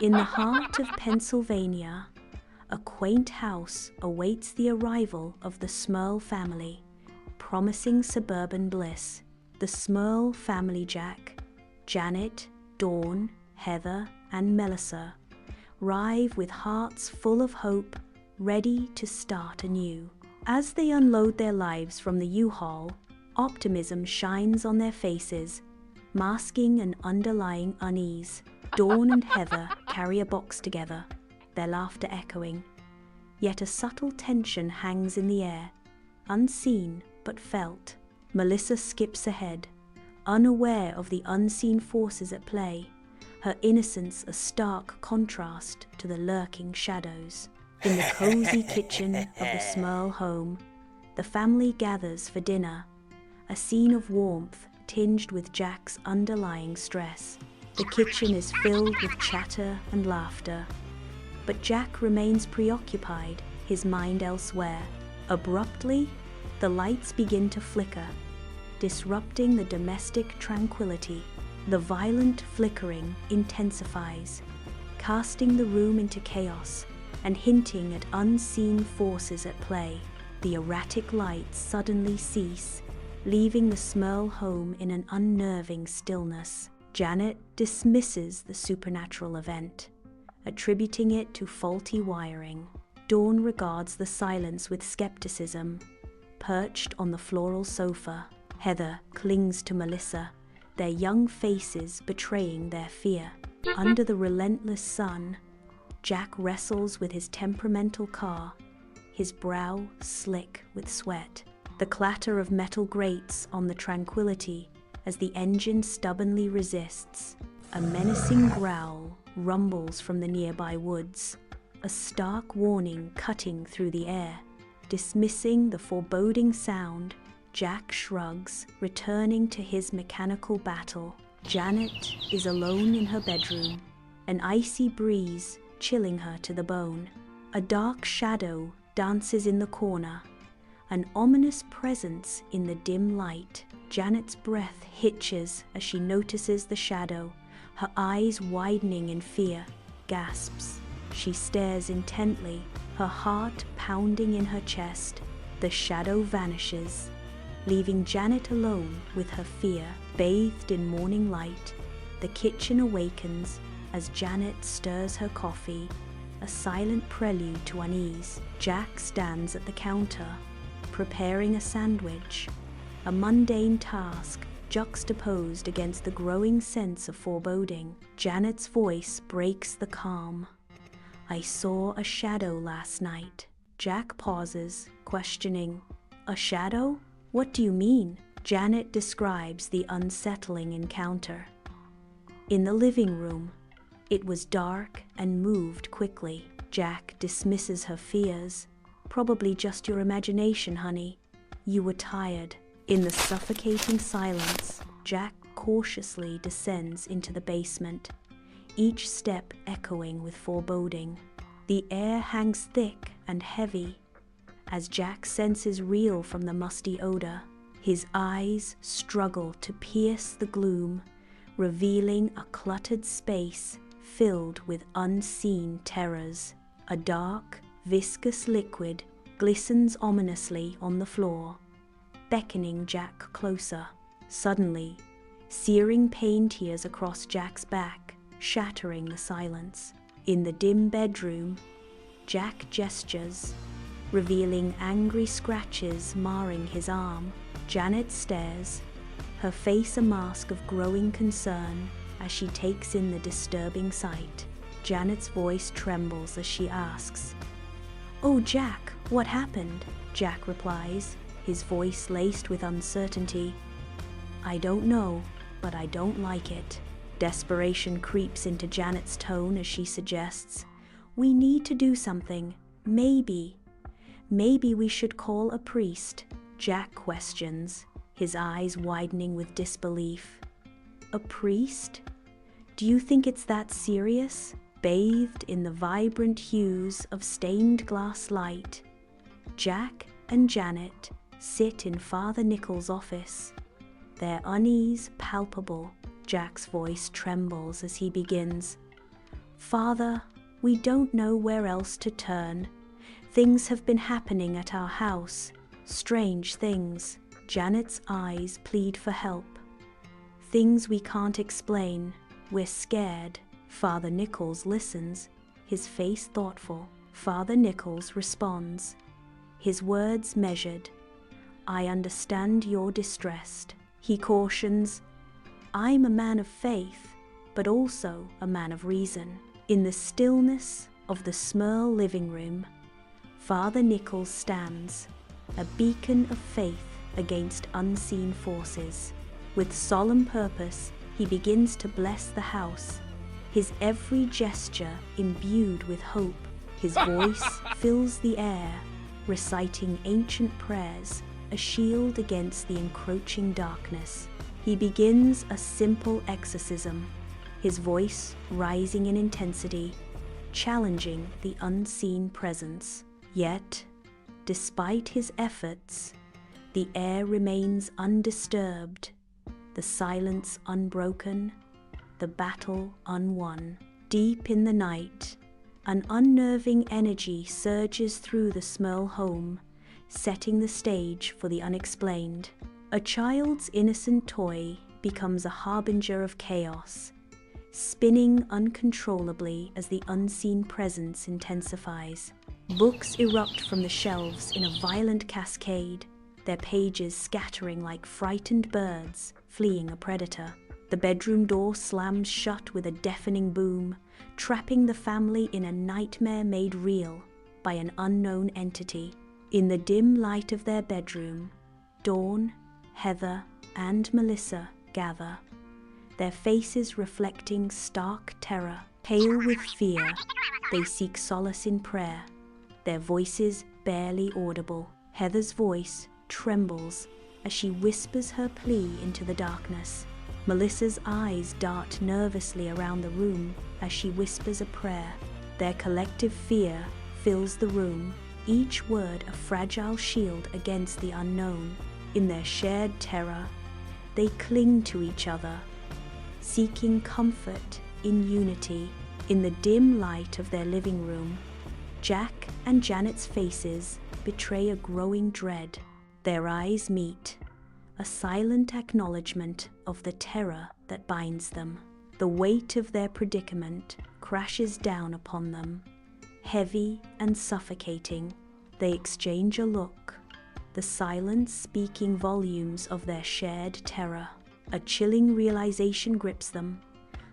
In the heart of Pennsylvania, a quaint house awaits the arrival of the Smurl family, promising suburban bliss. The Smurl family, Jack, Janet, Dawn, Heather, and Melissa, arrive with hearts full of hope, ready to start anew. As they unload their lives from the U-Haul, optimism shines on their faces, masking an underlying unease. Dawn and Heather carry a box together, their laughter echoing. Yet a subtle tension hangs in the air, unseen but felt. Melissa skips ahead, unaware of the unseen forces at play, her innocence a stark contrast to the lurking shadows. In the cozy kitchen of the Smurl home, the family gathers for dinner, a scene of warmth tinged with Jack's underlying stress. The kitchen is filled with chatter and laughter, but Jack remains preoccupied, his mind elsewhere. Abruptly, the lights begin to flicker, disrupting the domestic tranquility. The violent flickering intensifies, casting the room into chaos and hinting at unseen forces at play. The erratic lights suddenly cease, leaving the Smurl home in an unnerving stillness. Janet dismisses the supernatural event, attributing it to faulty wiring. Dawn regards the silence with skepticism. Perched on the floral sofa, Heather clings to Melissa, their young faces betraying their fear. Under the relentless sun, Jack wrestles with his temperamental car, his brow slick with sweat. The clatter of metal grates on the tranquility as the engine stubbornly resists. A menacing growl rumbles from the nearby woods, a stark warning cutting through the air. Dismissing the foreboding sound, Jack shrugs, returning to his mechanical battle. Janet is alone in her bedroom, an icy breeze chilling her to the bone. A dark shadow dances in the corner, an ominous presence in the dim light. Janet's breath hitches as she notices the shadow, her eyes widening in fear. Gasps. She stares intently, her heart pounding in her chest. The shadow vanishes, leaving Janet alone with her fear. Bathed in morning light, the kitchen awakens as Janet stirs her coffee, a silent prelude to unease. Jack stands at the counter, preparing a sandwich, a mundane task juxtaposed against the growing sense of foreboding. Janet's voice breaks the calm. "I saw a shadow last night." Jack pauses, questioning. "A shadow? What do you mean?" Janet describes the unsettling encounter. In the living room, it was dark and moved quickly. Jack dismisses her fears. "Probably just your imagination, honey. You were tired." In the suffocating silence, Jack cautiously descends into the basement, each step echoing with foreboding. The air hangs thick and heavy as Jack senses reel from the musty odor. His eyes struggle to pierce the gloom, revealing a cluttered space filled with unseen terrors. A dark, viscous liquid glistens ominously on the floor, beckoning Jack closer. Suddenly, searing pain tears across Jack's back, shattering the silence. In the dim bedroom, Jack gestures, revealing angry scratches marring his arm. Janet stares, her face a mask of growing concern as she takes in the disturbing sight. Janet's voice trembles as she asks, "Oh, Jack, what happened?" Jack replies, his voice laced with uncertainty. "I don't know, but I don't like it." Desperation creeps into Janet's tone as she suggests, "We need to do something. Maybe we should call a priest." Jack questions, his eyes widening with disbelief. "A priest? Do you think it's that serious?" Bathed in the vibrant hues of stained glass light, Jack and Janet sit in Father Nichol's office, their unease palpable. Jack's voice trembles as he begins, "Father, we don't know where else to turn. Things have been happening at our house. Strange things." Janet's eyes plead for help. "Things we can't explain. We're scared." Father Nichols listens, his face thoughtful. Father Nichols responds, his words measured. "I understand you're distressed." He cautions, "I'm a man of faith, but also a man of reason." In the stillness of the Smurl living room, Father Nichols stands, a beacon of faith against unseen forces. With solemn purpose, he begins to bless the house, his every gesture imbued with hope. His voice fills the air, reciting ancient prayers, a shield against the encroaching darkness. He begins a simple exorcism, his voice rising in intensity, challenging the unseen presence. Yet, despite his efforts, the air remains undisturbed, the silence unbroken, the battle unwon. Deep in the night, an unnerving energy surges through the Smurl home, setting the stage for the unexplained. A child's innocent toy becomes a harbinger of chaos, spinning uncontrollably as the unseen presence intensifies. Books erupt from the shelves in a violent cascade, their pages scattering like frightened birds fleeing a predator. The bedroom door slams shut with a deafening boom, trapping the family in a nightmare made real by an unknown entity. In the dim light of their bedroom, Dawn, Heather, and Melissa gather, their faces reflecting stark terror. Pale with fear, they seek solace in prayer, their voices barely audible. Heather's voice trembles as she whispers her plea into the darkness. Melissa's eyes dart nervously around the room as she whispers a prayer. Their collective fear fills the room, each word a fragile shield against the unknown. In their shared terror, they cling to each other, seeking comfort in unity. In the dim light of their living room, Jack and Janet's faces betray a growing dread. Their eyes meet, a silent acknowledgement of the terror that binds them. The weight of their predicament crashes down upon them, heavy and suffocating. They exchange a look, the silence speaking volumes of their shared terror. A chilling realization grips them.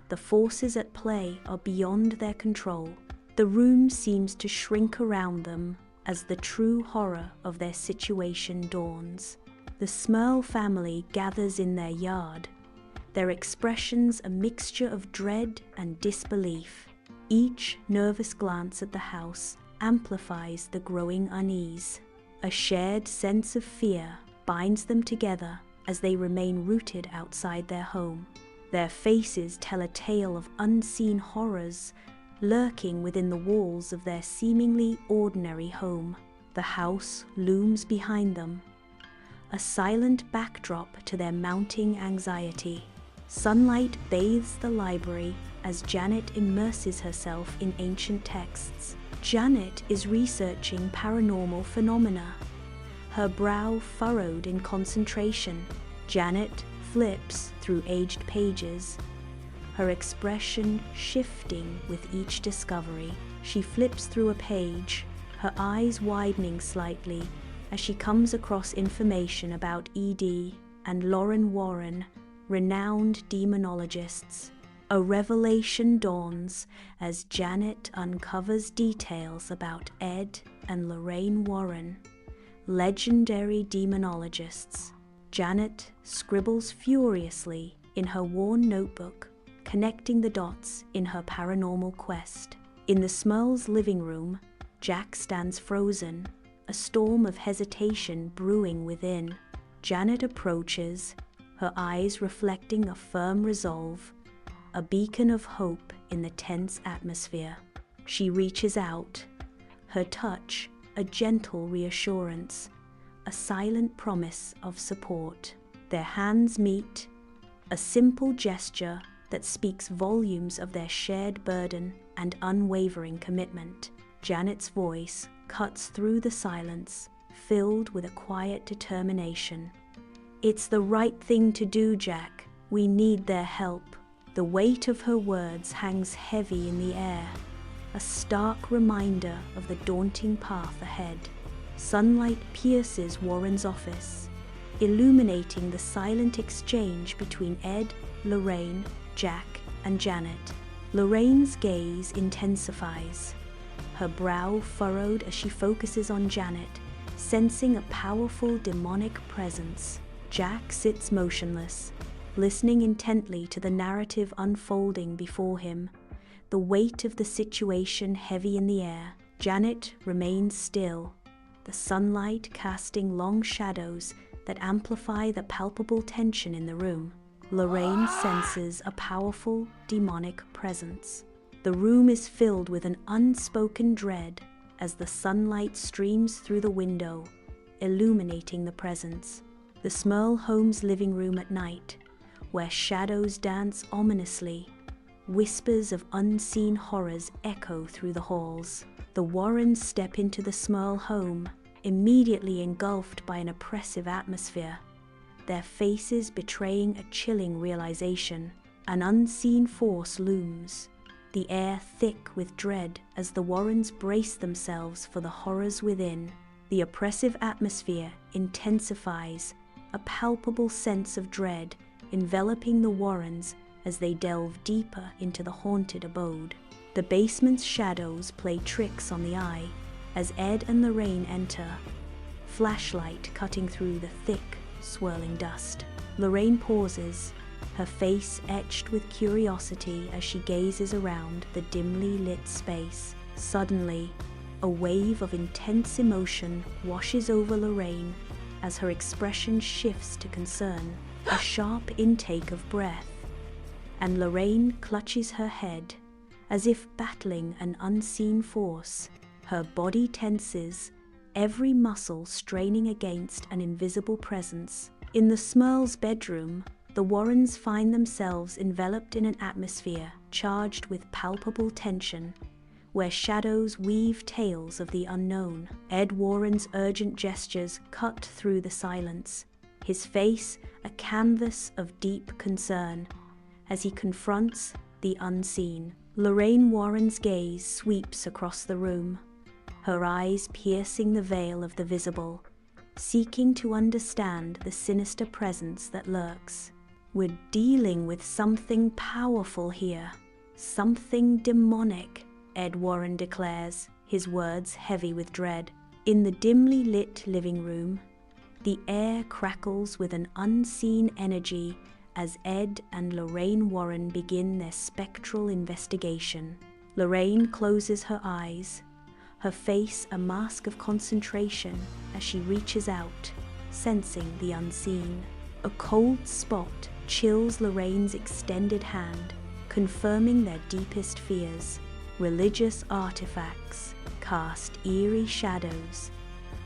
The forces at play are beyond their control. The room seems to shrink around them as the true horror of their situation dawns. The Smurl family gathers in their yard, their expressions a mixture of dread and disbelief. Each nervous glance at the house amplifies the growing unease. A shared sense of fear binds them together as they remain rooted outside their home. Their faces tell a tale of unseen horrors lurking within the walls of their seemingly ordinary home. The house looms behind them, a silent backdrop to their mounting anxiety. Sunlight bathes the library as Janet immerses herself in ancient texts. Janet is researching paranormal phenomena, her brow furrowed in concentration. Janet flips through aged pages, her expression shifting with each discovery. She flips through a page, her eyes widening slightly as she comes across information about E.D. and Lauren Warren, renowned demonologists. A revelation dawns as Janet uncovers details about Ed and Lorraine Warren, legendary demonologists. Janet scribbles furiously in her worn notebook, connecting the dots in her paranormal quest. In the Smurl's living room, Jack stands frozen, a storm of hesitation brewing within. Janet approaches, her eyes reflecting a firm resolve, a beacon of hope in the tense atmosphere. She reaches out, her touch a gentle reassurance, a silent promise of support. Their hands meet, a simple gesture that speaks volumes of their shared burden and unwavering commitment. Janet's voice cuts through the silence, filled with a quiet determination. "It's the right thing to do, Jack. We need their help." The weight of her words hangs heavy in the air, a stark reminder of the daunting path ahead. Sunlight pierces Warren's office, illuminating the silent exchange between Ed, Lorraine, Jack, and Janet. Lorraine's gaze intensifies, her brow furrowed as she focuses on Janet, sensing a powerful demonic presence. Jack sits motionless, listening intently to the narrative unfolding before him, the weight of the situation heavy in the air. Janet remains still, the sunlight casting long shadows that amplify the palpable tension in the room. Lorraine senses a powerful, demonic presence. The room is filled with an unspoken dread as the sunlight streams through the window, illuminating the presence. The Smurl home's living room at night, where shadows dance ominously, whispers of unseen horrors echo through the halls. The Warrens step into the Smurl home, immediately engulfed by an oppressive atmosphere, their faces betraying a chilling realization. An unseen force looms, the air thick with dread as the Warrens brace themselves for the horrors within. The oppressive atmosphere intensifies, a palpable sense of dread enveloping the Warrens as they delve deeper into the haunted abode. The basement's shadows play tricks on the eye as Ed and Lorraine enter, flashlight cutting through the thick, swirling dust. Lorraine pauses, her face etched with curiosity as she gazes around the dimly lit space. Suddenly, a wave of intense emotion washes over Lorraine as her expression shifts to concern, a sharp intake of breath, and Lorraine clutches her head as if battling an unseen force. Her body tenses, every muscle straining against an invisible presence. In the Smurl's bedroom, the Warrens find themselves enveloped in an atmosphere charged with palpable tension, where shadows weave tales of the unknown. Ed Warren's urgent gestures cut through the silence, his face a canvas of deep concern as he confronts the unseen. Lorraine Warren's gaze sweeps across the room, her eyes piercing the veil of the visible, seeking to understand the sinister presence that lurks. "We're dealing with something powerful here, something demonic," Ed Warren declares, his words heavy with dread. In the dimly lit living room, the air crackles with an unseen energy as Ed and Lorraine Warren begin their spectral investigation. Lorraine closes her eyes, her face a mask of concentration as she reaches out, sensing the unseen. A cold spot chills Lorraine's extended hand, confirming their deepest fears. Religious artifacts cast eerie shadows,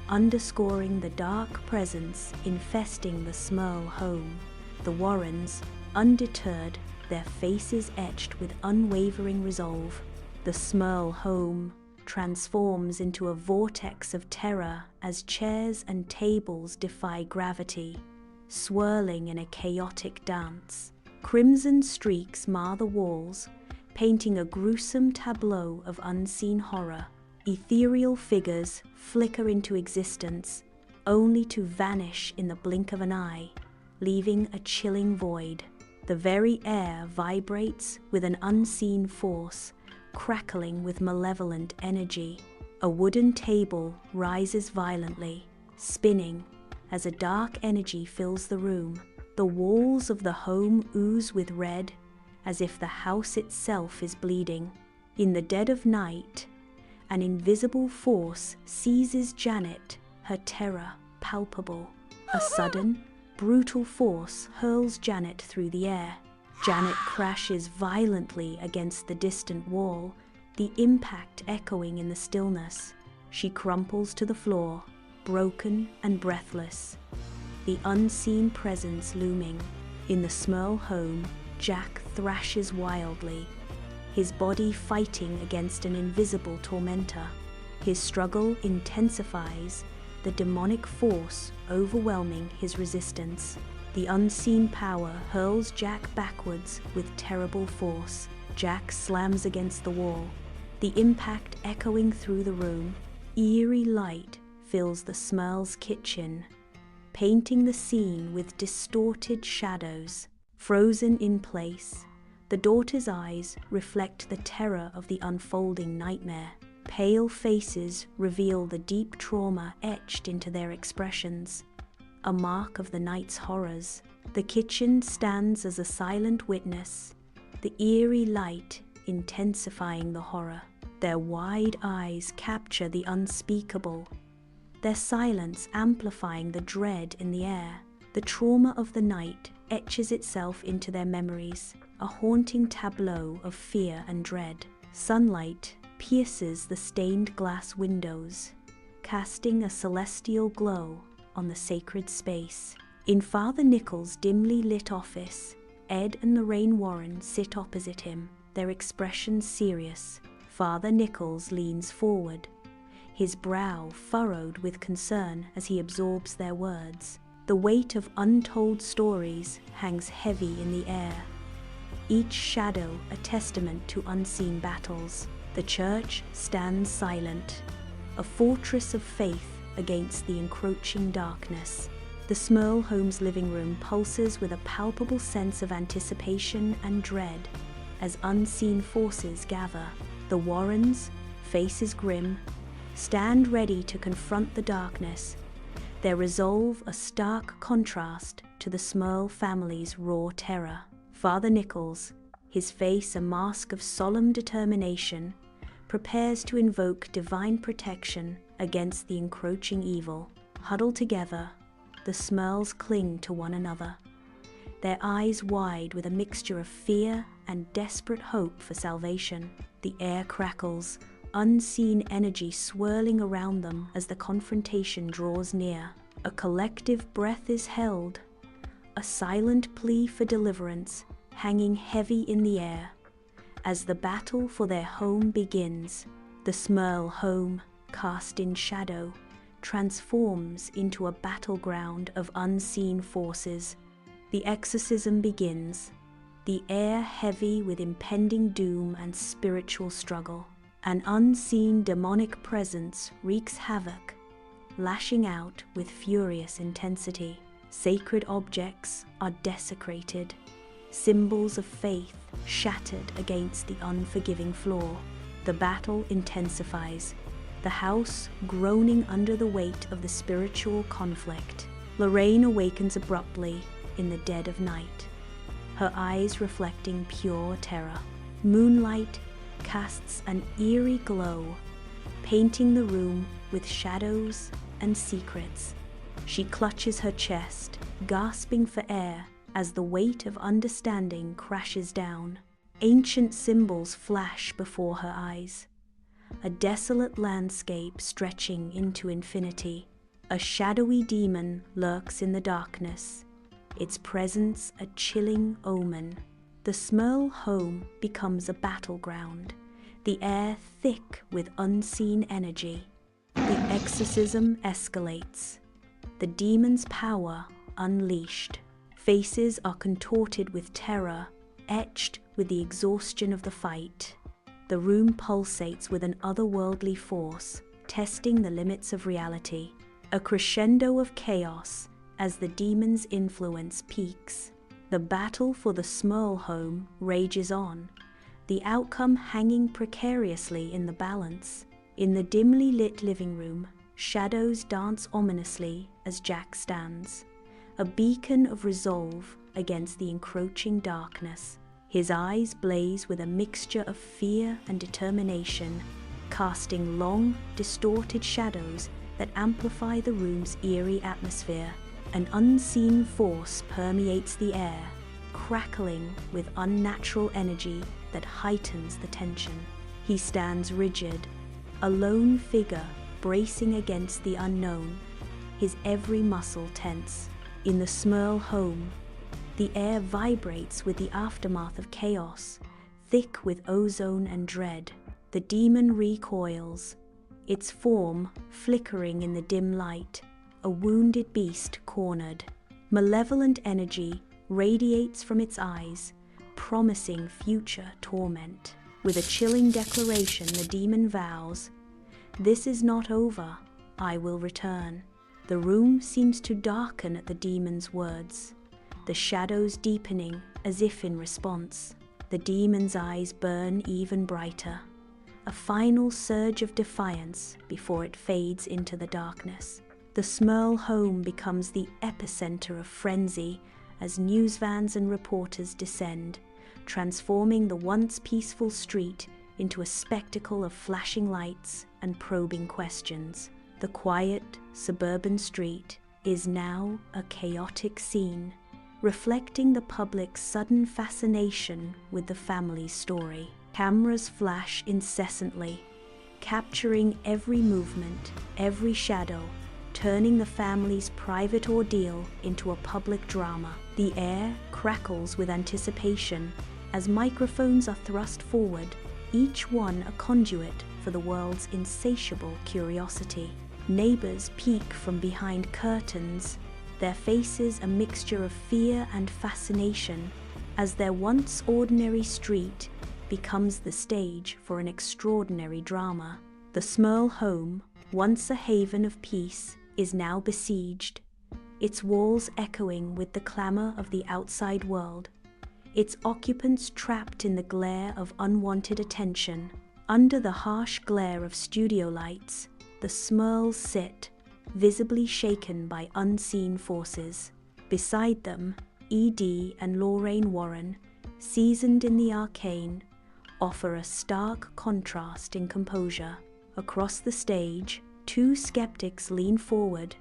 underscoring the dark presence infesting the Smurl home. The Warrens, undeterred, their faces etched with unwavering resolve. The Smurl home transforms into a vortex of terror as chairs and tables defy gravity, swirling in a chaotic dance. Crimson streaks mar the walls, painting a gruesome tableau of unseen horror. Ethereal figures flicker into existence, only to vanish in the blink of an eye, leaving a chilling void. The very air vibrates with an unseen force, crackling with malevolent energy. A wooden table rises violently, spinning as a dark energy fills the room. The walls of the home ooze with red, as if the house itself is bleeding. In the dead of night, an invisible force seizes Janet, her terror palpable. A sudden, brutal force hurls Janet through the air. Janet crashes violently against the distant wall, the impact echoing in the stillness. She crumples to the floor, broken and breathless, the unseen presence looming. In the Smurl home, Jack thrashes wildly, his body fighting against an invisible tormentor. His struggle intensifies, the demonic force overwhelming his resistance. The unseen power hurls Jack backwards with terrible force. Jack slams against the wall, the impact echoing through the room. Eerie light fills the Smurl's kitchen, painting the scene with distorted shadows. Frozen in place, the daughter's eyes reflect the terror of the unfolding nightmare. Pale faces reveal the deep trauma etched into their expressions, a mark of the night's horrors. The kitchen stands as a silent witness, the eerie light intensifying the horror. Their wide eyes capture the unspeakable, their silence amplifying the dread in the air. The trauma of the night etches itself into their memories, a haunting tableau of fear and dread. Sunlight pierces the stained glass windows, casting a celestial glow on the sacred space. In Father Nichols' dimly lit office, Ed and Lorraine Warren sit opposite him, their expressions serious. Father Nichols leans forward, his brow furrowed with concern as he absorbs their words. The weight of untold stories hangs heavy in the air, each shadow a testament to unseen battles. The church stands silent, a fortress of faith against the encroaching darkness. The Smurl home's living room pulses with a palpable sense of anticipation and dread as unseen forces gather. The Warrens, faces grim, stand ready to confront the darkness, their resolve a stark contrast to the Smurl family's raw terror. Father Nichols, his face a mask of solemn determination, prepares to invoke divine protection against the encroaching evil. Huddled together, the Smurls cling to one another, their eyes wide with a mixture of fear and desperate hope for salvation. The air crackles, unseen energy swirling around them as the confrontation draws near. A collective breath is held, a silent plea for deliverance hanging heavy in the air. As the battle for their home begins, the Smurl home, cast in shadow, transforms into a battleground of unseen forces. The exorcism begins, the air heavy with impending doom and spiritual struggle. An unseen demonic presence wreaks havoc, lashing out with furious intensity. Sacred objects are desecrated, symbols of faith shattered against the unforgiving floor. The battle intensifies, the house groaning under the weight of the spiritual conflict. Lorraine awakens abruptly in the dead of night, her eyes reflecting pure terror. Moonlight casts an eerie glow, painting the room with shadows and secrets. She clutches her chest, gasping for air as the weight of understanding crashes down. Ancient symbols flash before her eyes, a desolate landscape stretching into infinity. A shadowy demon lurks in the darkness, its presence a chilling omen. The Smurl home becomes a battleground, the air thick with unseen energy. The exorcism escalates, the demon's power unleashed. Faces are contorted with terror, etched with the exhaustion of the fight. The room pulsates with an otherworldly force, testing the limits of reality. A crescendo of chaos as the demon's influence peaks. The battle for the Smurl home rages on, the outcome hanging precariously in the balance. In the dimly lit living room, shadows dance ominously as Jack stands, a beacon of resolve against the encroaching darkness. His eyes blaze with a mixture of fear and determination, casting long, distorted shadows that amplify the room's eerie atmosphere. An unseen force permeates the air, crackling with unnatural energy that heightens the tension. He stands rigid, a lone figure bracing against the unknown, his every muscle tense. In the Smurl home, The air vibrates with the aftermath of chaos, thick with ozone and dread. The demon recoils, its form flickering in the dim light, a wounded beast cornered. Malevolent energy radiates from its eyes, promising future torment. With a chilling declaration, the demon vows, "This is not over, I will return." The room seems to darken at the demon's words, the shadows deepening as if in response. The demon's eyes burn even brighter, a final surge of defiance before it fades into the darkness. The Smurl home becomes the epicenter of frenzy as news vans and reporters descend, transforming the once peaceful street into a spectacle of flashing lights and probing questions. The quiet, suburban street is now a chaotic scene, reflecting the public's sudden fascination with the family's story. Cameras flash incessantly, capturing every movement, every shadow, turning the family's private ordeal into a public drama. The air crackles with anticipation as microphones are thrust forward, each one a conduit for the world's insatiable curiosity. Neighbors peek from behind curtains, their faces a mixture of fear and fascination as their once ordinary street becomes the stage for an extraordinary drama. The Smurl home, once a haven of peace, is now besieged, its walls echoing with the clamor of the outside world, its occupants trapped in the glare of unwanted attention. Under the harsh glare of studio lights, the Smurls sit, visibly shaken by unseen forces. Beside them, E.D. and Lorraine Warren, seasoned in the arcane, offer a stark contrast in composure. Across the stage, two skeptics lean forward,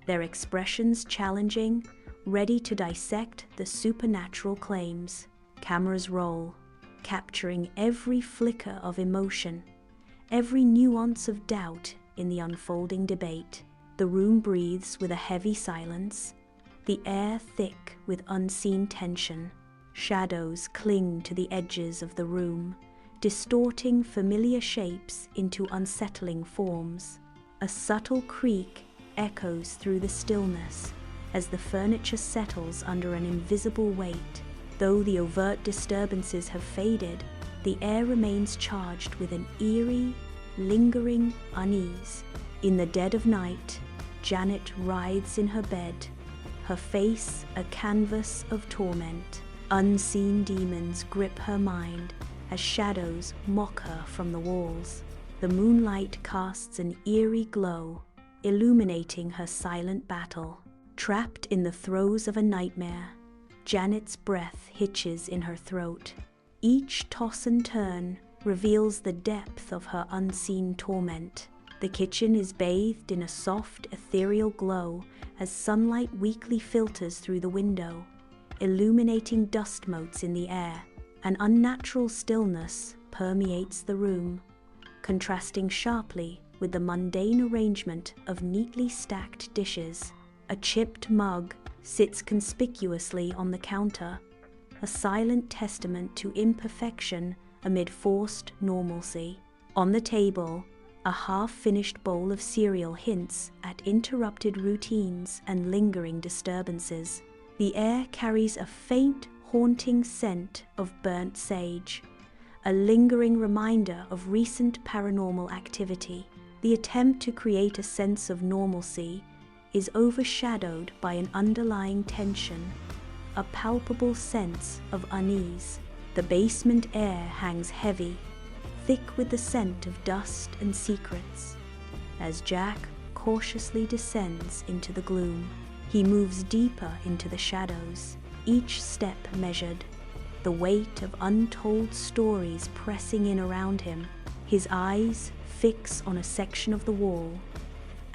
their expressions challenging, ready to dissect the supernatural claims. Cameras roll, capturing every flicker of emotion, every nuance of doubt in the unfolding debate. The room breathes with a heavy silence, the air thick with unseen tension. Shadows cling to the edges of the room, distorting familiar shapes into unsettling forms. A subtle creak echoes through the stillness as the furniture settles under an invisible weight. Though the overt disturbances have faded, the air remains charged with an eerie, lingering unease. In the dead of night, Janet writhes in her bed, her face a canvas of torment. Unseen demons grip her mind as shadows mock her from the walls. The moonlight casts an eerie glow, illuminating her silent battle. Trapped in the throes of a nightmare, Janet's breath hitches in her throat. Each toss and turn reveals the depth of her unseen torment. The kitchen is bathed in a soft, ethereal glow as sunlight weakly filters through the window, illuminating dust motes in the air. An unnatural stillness permeates the room, contrasting sharply with the mundane arrangement of neatly stacked dishes. A chipped mug sits conspicuously on the counter, a silent testament to imperfection amid forced normalcy. On the table, a half-finished bowl of cereal hints at interrupted routines and lingering disturbances. The air carries a faint, haunting scent of burnt sage, a lingering reminder of recent paranormal activity. The attempt to create a sense of normalcy is overshadowed by an underlying tension, a palpable sense of unease. The basement air hangs heavy, thick with the scent of dust and secrets. As Jack cautiously descends into the gloom, he moves deeper into the shadows, each step measured, the weight of untold stories pressing in around him. His eyes fix on a section of the wall,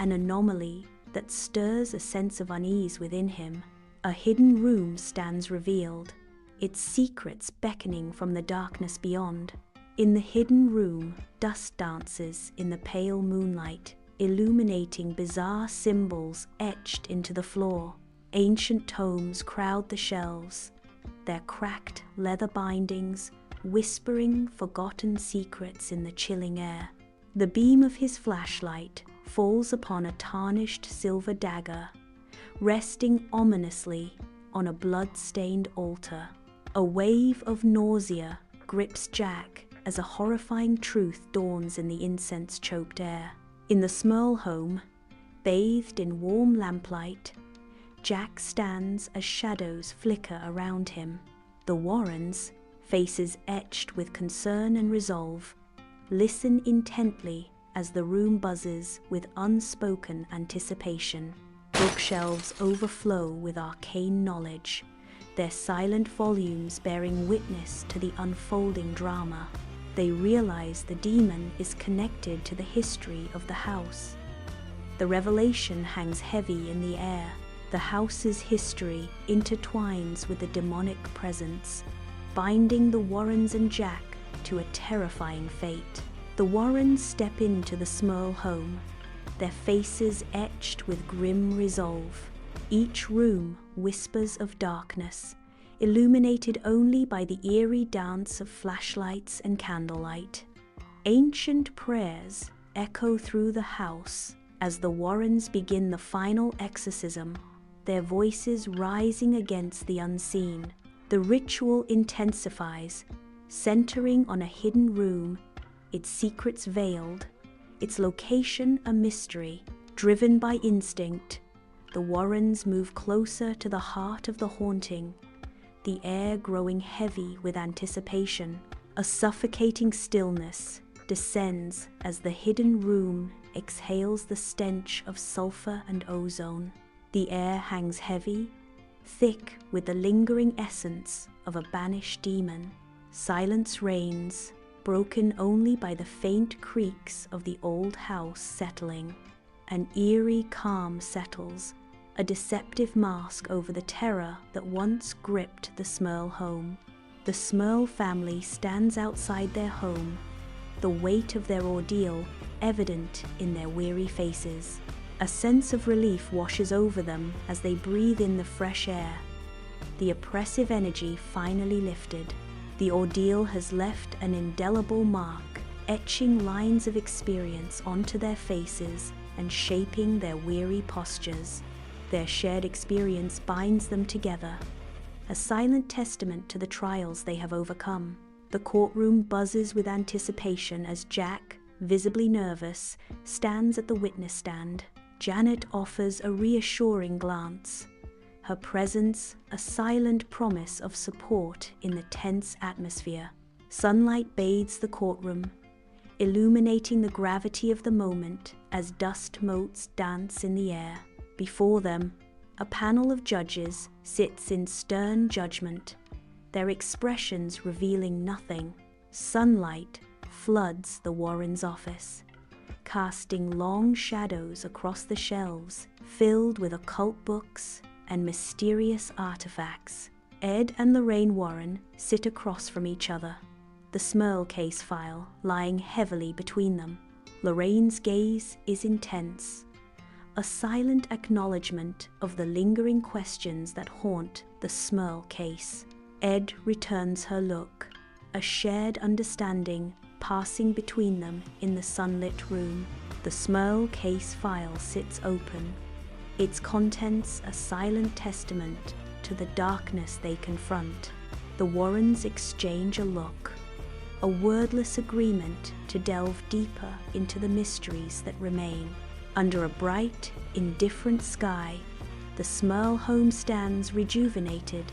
an anomaly that stirs a sense of unease within him. A hidden room stands revealed, its secrets beckoning from the darkness beyond. In the hidden room, dust dances in the pale moonlight, illuminating bizarre symbols etched into the floor. Ancient tomes crowd the shelves, their cracked leather bindings whispering forgotten secrets in the chilling air. The beam of his flashlight falls upon a tarnished silver dagger, resting ominously on a blood-stained altar. A wave of nausea grips Jack as a horrifying truth dawns in the incense-choked air. In the Smurl home, bathed in warm lamplight, Jack stands as shadows flicker around him. The Warrens, faces etched with concern and resolve, listen intently as the room buzzes with unspoken anticipation. Bookshelves overflow with arcane knowledge, their silent volumes bearing witness to the unfolding drama. They realize the demon is connected to the history of the house. The revelation hangs heavy in the air. The house's history intertwines with the demonic presence, binding the Warrens and Jack to a terrifying fate. The Warrens step into the Smurl home, their faces etched with grim resolve. Each room whispers of darkness, illuminated only by the eerie dance of flashlights and candlelight. Ancient prayers echo through the house as the Warrens begin the final exorcism, their voices rising against the unseen. The ritual intensifies, centering on a hidden room, its secrets veiled, its location a mystery. Driven by instinct, the Warrens move closer to the heart of the haunting, the air growing heavy with anticipation. A suffocating stillness descends as the hidden room exhales the stench of sulfur and ozone. The air hangs heavy, thick with the lingering essence of a banished demon. Silence reigns, broken only by the faint creaks of the old house settling. An eerie calm settles, a deceptive mask over the terror that once gripped the Smurl home. The Smurl family stands outside their home, the weight of their ordeal evident in their weary faces. A sense of relief washes over them as they breathe in the fresh air. The oppressive energy finally lifted. The ordeal has left an indelible mark, etching lines of experience onto their faces and shaping their weary postures. Their shared experience binds them together, a silent testament to the trials they have overcome. The courtroom buzzes with anticipation as Jack, visibly nervous, stands at the witness stand. Janet offers a reassuring glance, her presence a silent promise of support in the tense atmosphere. Sunlight bathes the courtroom, illuminating the gravity of the moment as dust motes dance in the air. Before them, a panel of judges sits in stern judgment, their expressions revealing nothing. Sunlight floods the Warrens' office, casting long shadows across the shelves filled with occult books and mysterious artifacts. Ed and Lorraine Warren sit across from each other, the Smurl case file lying heavily between them. Lorraine's gaze is intense, a silent acknowledgement of the lingering questions that haunt the Smurl case. Ed returns her look, a shared understanding passing between them in the sunlit room. The Smurl case file sits open, its contents a silent testament to the darkness they confront. The Warrens exchange a look, a wordless agreement to delve deeper into the mysteries that remain. Under a bright, indifferent sky, the Smurl home stands rejuvenated,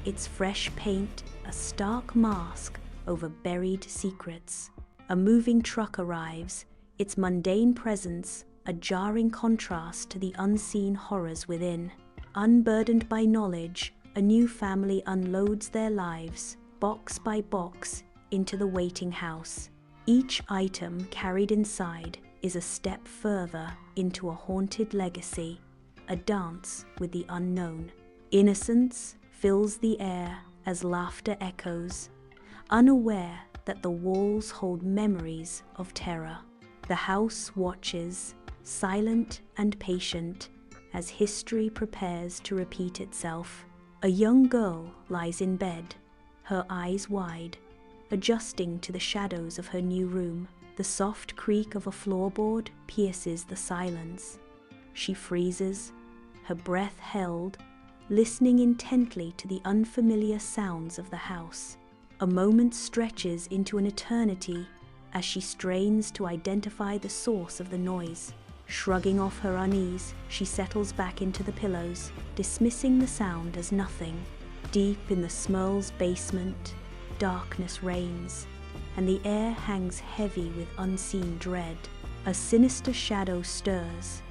its fresh paint a stark mask over buried secrets. A moving truck arrives, its mundane presence a jarring contrast to the unseen horrors within. Unburdened by knowledge, a new family unloads their lives, box by box, into the waiting house. Each item carried inside is a step further into a haunted legacy, a dance with the unknown. Innocence fills the air as laughter echoes, unaware that the walls hold memories of terror. The house watches, silent and patient, as history prepares to repeat itself. A young girl lies in bed, her eyes wide, adjusting to the shadows of her new room. The soft creak of a floorboard pierces the silence. She freezes, her breath held, listening intently to the unfamiliar sounds of the house. A moment stretches into an eternity as she strains to identify the source of the noise. Shrugging off her unease, she settles back into the pillows, dismissing the sound as nothing. Deep in the Smurl's basement, darkness reigns, and the air hangs heavy with unseen dread. A sinister shadow stirs,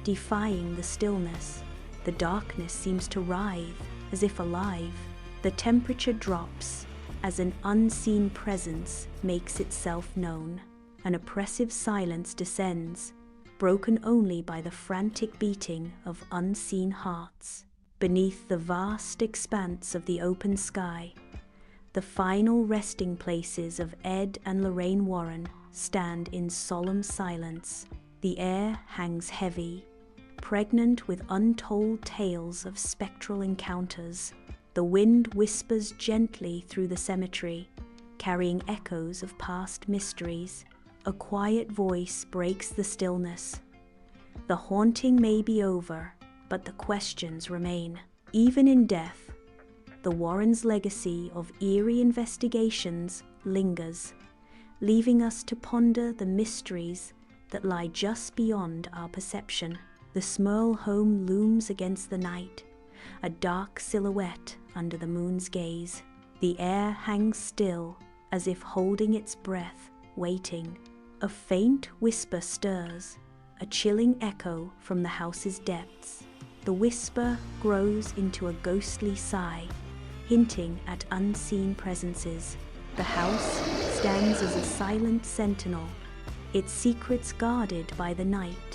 defying the stillness. The darkness seems to writhe, as if alive. The temperature drops as an unseen presence makes itself known. An oppressive silence descends, broken only by the frantic beating of unseen hearts. Beneath the vast expanse of the open sky, the final resting places of Ed and Lorraine Warren stand in solemn silence. The air hangs heavy, pregnant with untold tales of spectral encounters. The wind whispers gently through the cemetery, carrying echoes of past mysteries. A quiet voice breaks the stillness. The haunting may be over, but the questions remain. Even in death, the Warrens' legacy of eerie investigations lingers, leaving us to ponder the mysteries that lie just beyond our perception. The Smurl home looms against the night, a dark silhouette under the moon's gaze. The air hangs still, as if holding its breath, waiting. A faint whisper stirs, a chilling echo from the house's depths. The whisper grows into a ghostly sigh, hinting at unseen presences. The house stands as a silent sentinel, its secrets guarded by the night.